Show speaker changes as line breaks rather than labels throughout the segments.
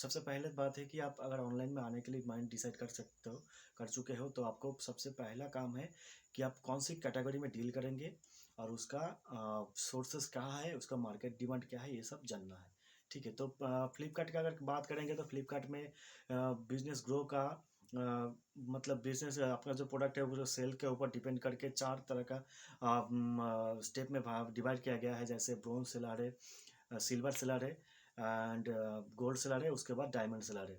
सबसे पहले बात है कि आप अगर ऑनलाइन में आने के लिए माइंड डिसाइड कर चुके हो, तो आपको सबसे पहला काम है कि आप कौन-सी कैटेगरी में डील करेंगे और उसका सोर्सेज़ कहाँ है, उसका मार्केट डिमांड क्या है, ये सब जानना है। ठीक है? तो फ्लिपकार्ट का अगर बात करेंगे तो फ्लिपकार्ट में बिज़नेस ग्रो का मतलब बिज़नेस आपका जो प्रोडक्ट है वो जो सेल के ऊपर डिपेंड करके 4 तरह का स्टेप में भाग डिवाइड किया गया है। जैसे ब्रोंज़ सेलर है, सिल्वर सेलर है एंड गोल्ड सेलर है, उसके बाद डायमंड सेलर है।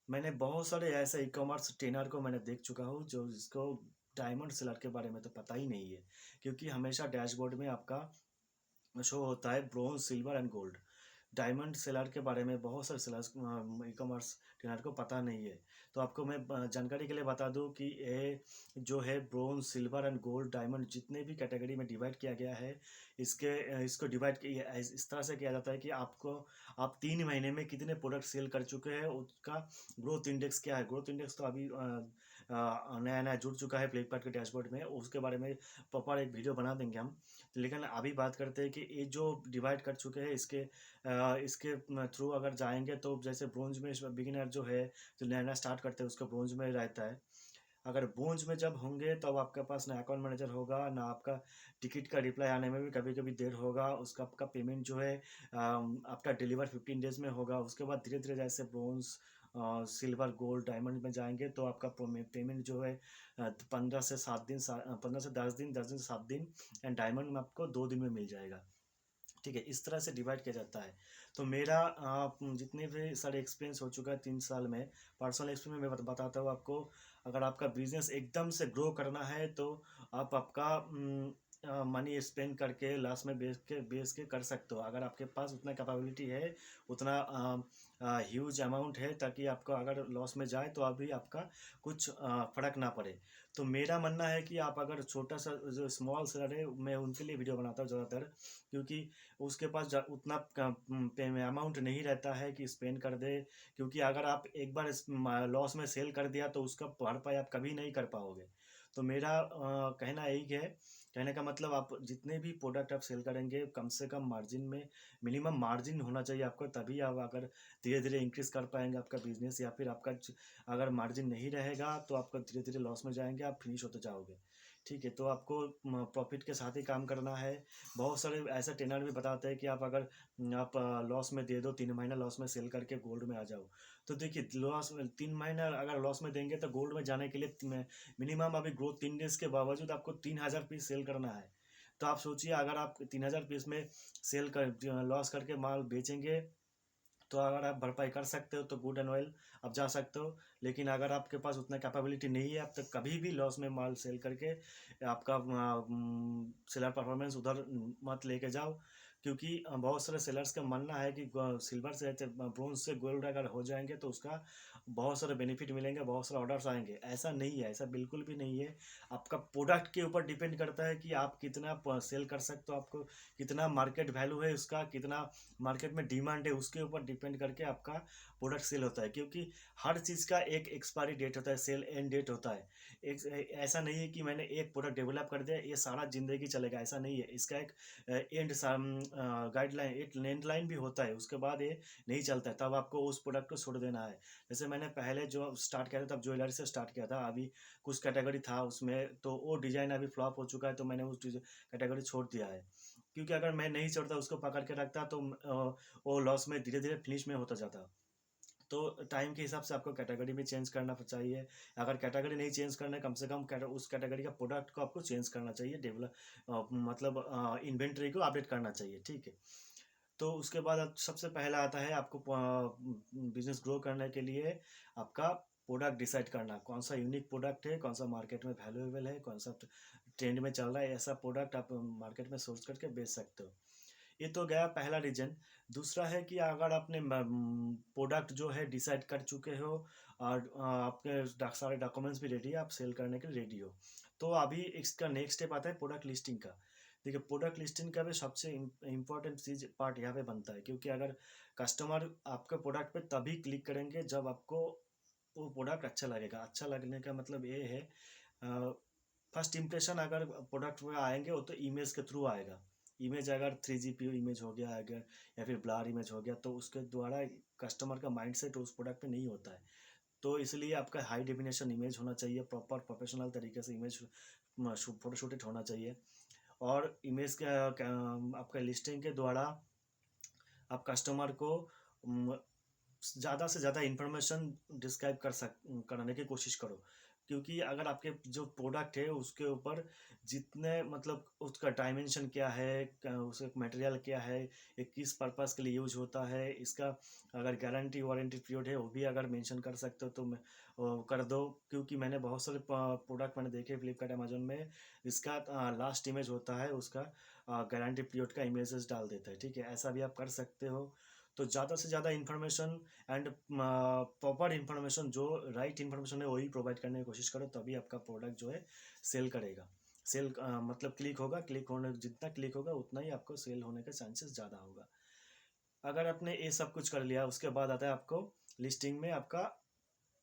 मैंने बहुत सारे ऐसे ई-कॉमर्स ट्रेनर को मैंने देख चुका हूँ जो जिसको डायमंड सेलर के बारे में तो पता ही नहीं है, क्योंकि हमेशा डैशबोर्ड में आपका शो होता है bronze, silver and gold. Diamond seller के बारे में बहुत सारे सेलर्स ई-कॉमर्स ट्रेनर को पता नहीं है। तो आपको मैं जानकारी के लिए बता दूँ कि ये जो है bronze, silver and gold, diamond जितने भी कैटेगरी में डिवाइड किया गया है, इसको डिवाइड किया इस तरह से किया जाता है कि आप 3 महीने में कितने प्रोडक्ट सेल कर चुके हैं, उसका ग्रोथ इंडेक्स क्या है। ग्रोथ इंडेक्स तो अभी नया-नया जुड़ चुका है फ्लिपकार्ट के डैशबोर्ड में, उसके बारे में प्रॉपर एक वीडियो बना देंगे हम। लेकिन अभी बात करते हैं कि ये जो डिवाइड कर चुके हैं इसके थ्रू अगर जाएँगे तो जैसे ब्रोंज में बिगिनर जो है, जो नया-नया स्टार्ट करते हैं उसका ब्रोंज में रहता है। अगर ब्रोंज में जब होंगे तब आपके पास ना अकाउंट मैनेजर होगा, ना आपका टिकट का रिप्लाई आने में भी कभी-कभी देर होगा। उसका आपका पेमेंट जो है आफ्टर डिलीवर 15 डेज़ में होगा। उसके बाद धीरे-धीरे जैसे ब्रोंज सिल्वर, गोल्ड, डायमंड में जाएँगे तो आपका पेमेंट जो है 15 से 7 दिन 15 से 10 दिन, 10 दिन से 7 दिन एंड डायमंड में आपको 2 दिन में मिल जाएगा। ठीक है, इस तरह से डिवाइड किया जाता है। तो मेरा जितने भी सारे एक्सपीरियंस हो चुका है 3 साल में, पर्सनल एक्सपीरियंस मैं बताता हूँ आपको। अगर आपका बिज़नेस एकदम से ग्रो करना है तो आप आपका मनी स्पेंड करके लास्ट में बेच के कर सकते हो। अगर आपके पास उतना कैपेबिलिटी है, उतना ह्यूज अमाउंट है ताकि आपको अगर लॉस में जाए तो अभी आपका कुछ फ़र्क ना पड़े। तो मेरा मानना है कि आप अगर छोटा-सा जो स्मॉल सेलर है, मैं उनके लिए वीडियो बनाता हूँ ज़्यादातर, क्योंकि उसके पास उतना पे में अमाउंट नहीं रहता है कि स्पेंड कर दे, क्योंकि अगर आप एक बार लॉस में सेल कर दिया तो उसका भरपाई आप कभी नहीं कर पाओगे। तो मेरा कहना यही है, कहने का मतलब आप जितने भी प्रोडक्ट आप सेल करेंगे कम से कम मार्जिन में, मिनिमम मार्जिन होना चाहिए आपको, तभी आप अगर धीरे धीरे इंक्रीज कर पाएंगे आपका बिजनेस। या फिर अगर मार्जिन नहीं रहेगा तो आपका धीरे धीरे लॉस में जाएंगे, आप फिनिश होते जाओगे। ठीक है, तो आपको प्रॉफिट के साथ ही काम करना है। बहुत सारे ऐसे ट्रेनर भी बताते हैं कि आप लॉस में दे दो, 3 महीना लॉस में सेल करके गोल्ड में आ जाओ। तो देखिए, लॉस में 3 महीना अगर लॉस में देंगे तो गोल्ड में जाने के लिए मिनिमम अभी ग्रोथ 3 डेज़ के बावजूद आपको 3000 पीस सेल करना है। तो आप सोचिए, अगर आप 3000 पीस में सेल कर लॉस करके माल बेचेंगे, तो अगर आप भरपाई कर सकते हो तो गुड एंड वेल, आप जा सकते हो। लेकिन अगर आपके पास उतना कैपेबिलिटी नहीं है, आप तो कभी भी लॉस में माल सेल करके आपका सेलर परफॉर्मेंस उधर मत लेके जाओ। क्योंकि बहुत सारे सेलर्स का मानना है कि सिल्वर से ब्रोंज से गोल्ड अगर हो जाएंगे तो उसका बहुत सारे बेनिफिट मिलेंगे, बहुत सारे ऑर्डर्स आएंगे। ऐसा नहीं है, ऐसा बिल्कुल भी नहीं है। आपका प्रोडक्ट के ऊपर डिपेंड करता है कि आप कितना सेल कर सकते हो, आपको कितना मार्केट वैल्यू है उसका, कितना मार्केट में डिमांड है, उसके ऊपर डिपेंड करके आपका प्रोडक्ट सेल होता है। क्योंकि हर चीज़ का एक एक्सपायरी डेट होता है, सेल एंड डेट होता है। ऐसा नहीं है कि मैंने एक प्रोडक्ट डेवलप कर दिया ये सारा ज़िंदगी चलेगा, ऐसा नहीं है। इसका एक गाइडलाइन, एक एंड लाइन भी होता है, उसके बाद ये नहीं चलता है, तब आपको उस प्रोडक्ट को छोड़ देना है। जैसे मैंने पहले जो स्टार्ट किया था तब ज्वेलरी से स्टार्ट किया था। अभी कुछ कैटेगरी था उसमें, तो वो डिज़ाइन अभी फ्लॉप हो चुका है, तो मैंने उस कैटेगरी छोड़ दिया है। क्योंकि अगर मैं नहीं छोड़ता, उसको पकड़ के रखता, तो वो लॉस में धीरे-धीरे फिनिश में होता जाता। तो टाइम के हिसाब से आपको कैटेगरी भी चेंज करना चाहिए। अगर कैटेगरी नहीं चेंज करना है, कम से कम उस कैटेगरी का प्रोडक्ट को आपको चेंज करना चाहिए, मतलब इन्वेंटरी को अपडेट करना चाहिए, ठीक है। तो उसके बाद सबसे पहला आता है आपको बिजनेस ग्रो करने के लिए आपका प्रोडक्ट डिसाइड करना, कौन सा यूनिक प्रोडक्ट है, कौन सा मार्केट में वैल्यूएबल है, कौन सा ट्रेंड में चल रहा है, ऐसा प्रोडक्ट आप मार्केट में सोर्स करके बेच सकते हो। ये तो गया पहला रीजन। दूसरा है कि अगर आपने प्रोडक्ट जो है डिसाइड कर चुके हो और आपके सारे डॉक्यूमेंट्स भी रेडी है, आप सेल करने के लिए रेडी हो, तो अभी इसका नेक्स्ट स्टेप आता है प्रोडक्ट लिस्टिंग का। देखिए, प्रोडक्ट लिस्टिंग का भी सबसे इम्पोर्टेंट चीज पार्ट यहाँ पे बनता है, क्योंकि अगर कस्टमर आपके प्रोडक्ट पे तभी क्लिक करेंगे जब आपको वो प्रोडक्ट अच्छा लगेगा। अच्छा लगने का मतलब ये है, फर्स्ट इंप्रेशन अगर प्रोडक्ट में आएंगे वो तो इमेज के थ्रू आएगा। इमेज अगर 3GP इमेज हो गया अगर, या फिर ब्लर इमेज हो गया, तो उसके द्वारा कस्टमर का माइंडसेट उस प्रोडक्ट पे नहीं होता है। तो इसलिए आपका हाई डेफिनेशन इमेज होना चाहिए, प्रॉपर प्रोफेशनल तरीके से इमेज फोटो शूटेड होना चाहिए। और इमेज आपका लिस्टिंग के द्वारा आप कस्टमर को ज़्यादा से ज़्यादा इंफॉर्मेशन डिस्क्राइब कराने की कोशिश करो, क्योंकि अगर आपके जो प्रोडक्ट है उसके ऊपर जितने मतलब उसका डायमेंशन क्या है, उसका मटेरियल क्या है, ये किस पर्पस के लिए यूज होता है, इसका अगर गारंटी वारंटी पीरियड है वो भी अगर मेंशन कर सकते हो तो कर दो। क्योंकि मैंने बहुत सारे प्रोडक्ट मैंने देखे फ्लिपकार्ट अमेजोन में, इसका लास्ट इमेज होता है उसका गारंटी पीरियड का इमेजेस डाल देता है। ठीक है, ऐसा भी आप कर सकते हो। तो ज़्यादा से ज़्यादा इन्फॉर्मेशन एंड प्रॉपर इन्फॉर्मेशन, जो राइट इन्फॉर्मेशन है वही प्रोवाइड करने की कोशिश करो, तभी आपका प्रोडक्ट जो है सेल करेगा। सेल मतलब क्लिक होगा, क्लिक होने जितना क्लिक होगा उतना ही आपको सेल होने का चांसेस ज़्यादा होगा। अगर आपने ये सब कुछ कर लिया, उसके बाद आता है आपको लिस्टिंग में आपका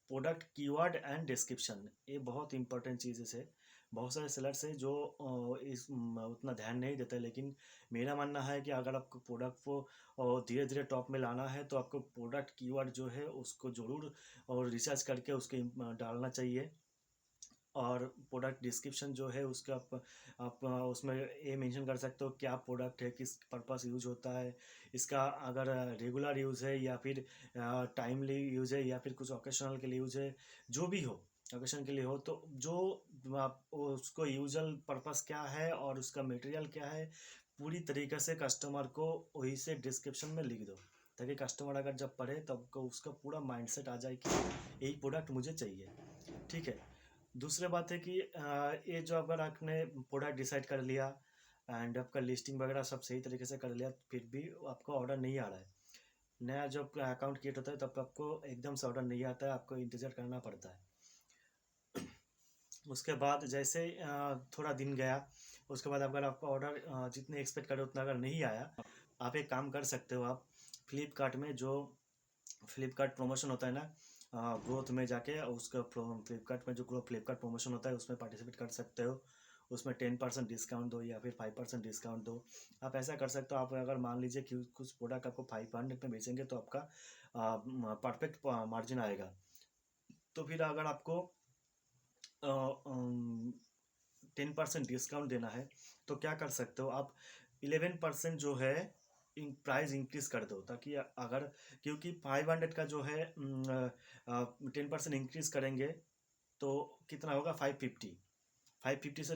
प्रोडक्ट कीवर्ड एंड डिस्क्रिप्शन। ये बहुत इंपॉर्टेंट चीज़ है। बहुत सारे सेलर्स हैं जो उतना ध्यान नहीं देते, लेकिन मेरा मानना है कि अगर आपको प्रोडक्ट को धीरे धीरे टॉप में लाना है तो आपको प्रोडक्ट कीवर्ड जो है उसको ज़रूर और रिसर्च करके उसके डालना चाहिए। और प्रोडक्ट डिस्क्रिप्शन जो है उसका आप उसमें ये मेंशन कर सकते हो क्या प्रोडक्ट है, किस पर्पस यूज होता है, इसका अगर रेगुलर यूज़ है या फिर टाइमली यूज़ है या फिर कुछ ओकेशनल के लिए यूज़ है, जो भी हो ओकेशन के लिए हो, तो जो आप उसको यूजल पर्पस क्या है और उसका मटेरियल क्या है, पूरी तरीके से कस्टमर को वही से डिस्क्रिप्शन में लिख दो, ताकि कस्टमर अगर जब पढ़े तब को उसका पूरा माइंडसेट आ जाए कि यही प्रोडक्ट मुझे चाहिए। ठीक है। दूसरी बात है कि ये जो अगर आपने प्रोडक्ट डिसाइड कर लिया एंड आपका लिस्टिंग वगैरह सब सही तरीके से कर लिया, फिर भी आपका ऑर्डर नहीं आ रहा है, नया जब अकाउंट क्रिएट होता है तब आपको एकदम से ऑर्डर नहीं आता है, आपको इंतज़ार करना पड़ता है। उसके बाद जैसे थोड़ा दिन गया, उसके बाद अगर आपका ऑर्डर जितने एक्सपेक्ट करे उतना अगर नहीं आया, आप एक काम कर सकते हो। आप फ्लिपकार्ट में जो फ्लिपकार्ट प्रमोशन होता है ना, ग्रोथ में जाके उसका फ्लिपकार्ट में जो ग्रो फ्लिपकार्ट प्रमोशन होता है उसमें पार्टिसिपेट कर सकते हो। उसमें 10% डिस्काउंट दो या फिर 5% डिस्काउंट दो। आप ऐसा कर सकते हो। आप अगर मान लीजिए कि कुछ प्रोडक्ट आपको 500 में बेचेंगे तो आपका परफेक्ट मार्जिन आएगा। तो फिर अगर आपको 10% डिस्काउंट देना है तो क्या कर सकते हो आप, 11% जो है प्राइस इंक्रीज कर दो, ताकि अगर, क्योंकि 500 का जो है 10% इंक्रीज करेंगे तो कितना होगा, 550। 550 से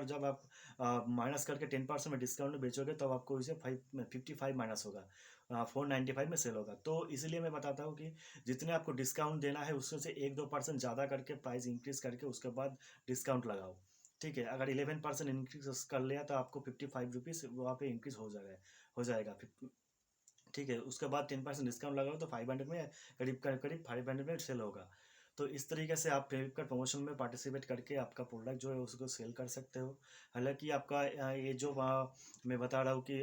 जब आप माइनस करके 10% में डिस्काउंट में बेचोगे तब आपको इसे 555 माइनस होगा, 495 में सेल होगा। तो इसलिए मैं बताता हूँ कि जितने आपको डिस्काउंट देना है उसमें से 1-2% ज़्यादा करके प्राइस इंक्रीज करके उसके बाद डिस्काउंट लगाओ। ठीक है, अगर 11% इंक्रीज कर लिया तो आपको 55 रुपीज़ वहाँ पे इंक्रीज हो जाएगा। ठीक है, उसके बाद 10% डिस्काउंट लगाओ तो 500 में करीब करीब 500 में सेल होगा। तो इस तरीके से आप फ्लिपकार्ट प्रमोशन में पार्टिसिपेट करके आपका प्रोडक्ट जो है उसको सेल कर सकते हो। हालांकि आपका ये जो मैं बता रहा हूँ कि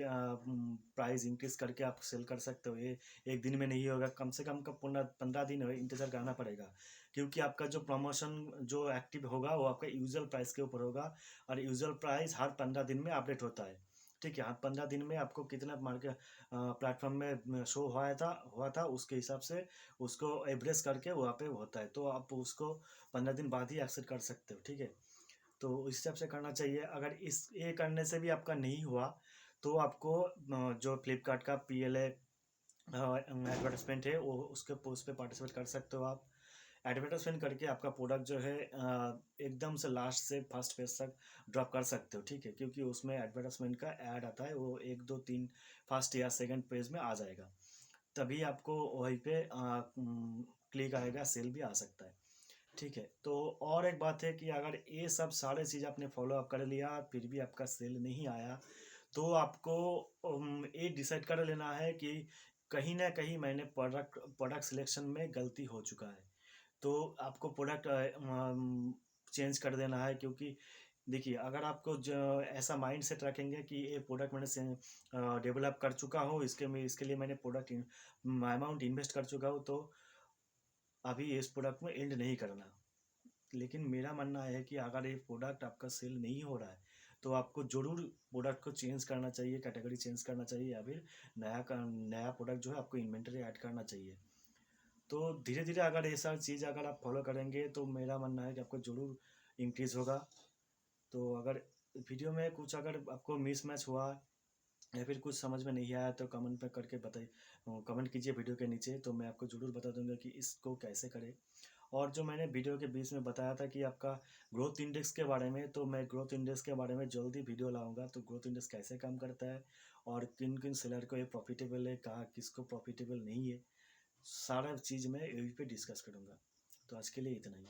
प्राइस इंक्रीज करके आप सेल कर सकते हो, ये एक दिन में नहीं होगा, कम से कम का 15 दिन इंतज़ार करना पड़ेगा। क्योंकि आपका जो प्रमोशन जो एक्टिव होगा वो आपका यूजुअल प्राइस के ऊपर होगा, और यूजुअल प्राइस हर 15 दिन में अपडेट होता है। ठीक है, हर 15 दिन में आपको कितना मार्केट प्लेटफॉर्म में शो हुआ था उसके हिसाब से उसको एवरेज करके वहाँ पे होता है, तो आप उसको 15 दिन बाद ही एक्सेप्ट कर सकते हो। ठीक है, तो इस हिसाब से करना चाहिए। अगर इस ये करने से भी आपका नहीं हुआ तो आपको जो फ्लिपकार्ट का PLA एडवर्टाइजमेंट है वो उसके पोस्ट पे पार्टिसिपेट कर सकते हो। आप एडवर्टाइजमेंट करके आपका प्रोडक्ट जो है एकदम से लास्ट से फर्स्ट पेज तक ड्रॉप कर सकते हो। ठीक है, क्योंकि उसमें एडवर्टाइजमेंट का ऐड आता है, वो 1 2 3 फर्स्ट या सेकंड पेज में आ जाएगा, तभी आपको वहीं पे क्लिक आएगा, सेल भी आ सकता है। ठीक है, तो और एक बात है कि अगर ये सब सारे चीज़ आपने फॉलो अप कर लिया फिर भी आपका सेल नहीं आया, तो आपको ये डिसाइड कर लेना है कि कहीं ना कहीं मैंने प्रोडक्ट सिलेक्शन में गलती हो चुका है। तो आपको प्रोडक्ट चेंज कर देना है, क्योंकि देखिए अगर आपको ऐसा माइंड सेट रखेंगे कि ये प्रोडक्ट मैंने डेवलप कर चुका हूँ, इसके लिए मैंने प्रोडक्ट अमाउंट इन्वेस्ट कर चुका हूँ, तो अभी इस प्रोडक्ट में एंड नहीं करना। लेकिन मेरा मानना है कि अगर ये प्रोडक्ट आपका सेल नहीं हो रहा है तो आपको ज़रूर प्रोडक्ट को चेंज करना चाहिए, कैटेगरी चेंज करना चाहिए, या फिर नया प्रोडक्ट जो है आपको इन्वेंटरी ऐड करना चाहिए। तो धीरे-धीरे अगर ये सारी चीज़ अगर आप फॉलो करेंगे तो मेरा मानना है कि आपको ज़रूर इंक्रीज़ होगा। तो अगर वीडियो में कुछ अगर आपको मिसमैच हुआ या फिर कुछ समझ में नहीं आया तो कमेंट पे करके कमेंट कीजिए वीडियो के नीचे, तो मैं आपको ज़रूर बता दूंगा कि इसको कैसे करें। और जो मैंने वीडियो के बीच में बताया था कि आपका ग्रोथ इंडेक्स के बारे में, तो मैं ग्रोथ इंडेक्स के बारे में जल्दी वीडियो लाऊंगा। तो ग्रोथ इंडेक्स कैसे काम करता है और किन किन सेलर को ये प्रॉफिटेबल है, कहाँ किसको प्रॉफिटेबल नहीं है, सारा चीज़ मैं यहीं पे डिस्कस करूँगा। तो आज के लिए इतना ही।